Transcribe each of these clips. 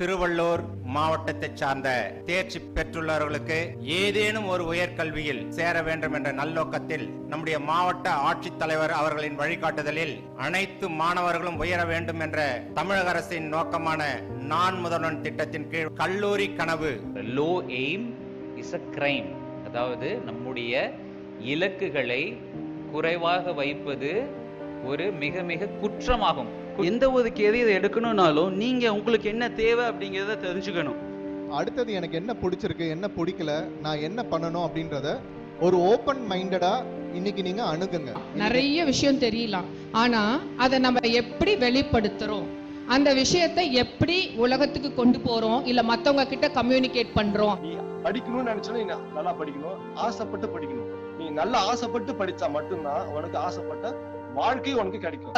திருவள்ளூர் மாவட்டத்தை சார்ந்த தேர்ச்சி பெற்றுள்ளவர்களுக்கு ஏதேனும் ஒரு உயர்கல்வியில் சேர வேண்டும் என்ற நல்லோக்கத்தில் நம்முடைய மாவட்ட ஆட்சித்தலைவர் அவர்களின் வழிகாட்டுதலில் அனைத்து மாணவர்களும் உயர வேண்டும் என்ற தமிழக அரசின் நோக்கமான நான் முதல்வன் திட்டத்தின் கீழ் கல்லூரி கனவு. Low aim is a crime. அதாவது நம்முடைய இலக்குகளை குறைவாக வைப்பது ஒரு மிக மிக குற்றமாகும். எந்த ஒரு கேரியர் எடுக்கணும்னாலும் நீங்க உங்களுக்கு என்ன தேவை அப்படிங்கிறத தெரிஞ்சுக்கணும். அடுத்தது எனக்கு என்ன பிடிச்சிருக்கு, என்ன பிடிக்கல, நான் என்ன பண்ணணும் அப்படின்றத ஒரு ஓப்பன் மைண்டடா இன்னைக்கு நீங்க அணுகுங்க. நிறைய விஷயம் தெரியலாம், ஆனா அதை நம்ம எப்படி வெளிப்படுத்துறோம், அந்த விஷயத்தை எப்படி உலகத்துக்கு கொண்டு போறோம், இல்ல மத்தவங்க கிட்ட கம்யூனிகேட் பண்றோம். நீ படிக்கணும்னு நினைச்சா நீ நல்லா படிக்கணும், ஆசைப்பட்டு படிக்கணும். நீ நல்லா ஆசைப்பட்டு படிச்சா மட்டும்தான் உனக்கு ஆசைப்பட்ட வாழ்க்கை உனக்கு கிடைக்கும்.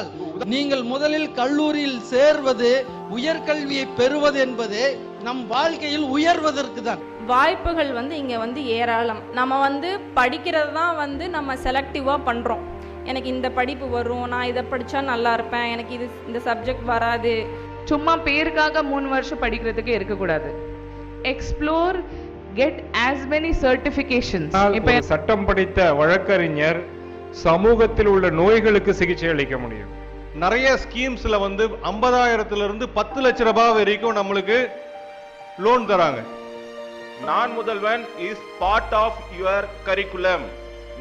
நீங்கள் முதலில் கல்லூரியில் சேர்வது, உயர்கல்வியை பெறுவது என்பது நம் வாழ்க்கையில் உயர்வதற்கு தான். வாய்ப்புகள் இங்க ஏராளம். நம்ம படிக்கிறது தான் நம்ம செலக்டிவா பண்றோம். எனக்கு இந்த படிப்பு வரும், நான் இதை படிச்சா நல்லா இருப்பேன், எனக்கு இந்த சப்ஜெக்ட் வராது. சும்மா பேருக்காக 3 வருஷம் படிக்கிறதுக்கு இருக்கக்கூடாது. Explore, get as many certifications. இப்ப சட்டம் படித்த வழக்கறிஞர் சமூகத்தில் உள்ள நோய்களுக்கு சிகிச்சை அளிக்க முடியும். நிறைய ஸ்கீம்ஸ்ல 50,000 இருந்து 10 லட்ச ரூபாய் வரைக்கும் நம்மளுக்கு லோன் தராங்க. Naan Mudhalvan is part of your curriculum.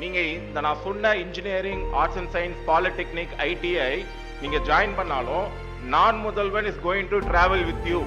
நீங்க இந்த நான் சொன்ன engineering, arts and science, polytechnic, ITI நீங்க ஜாயின் பண்ணாலும் Naan Mudhalvan is going to travel with you.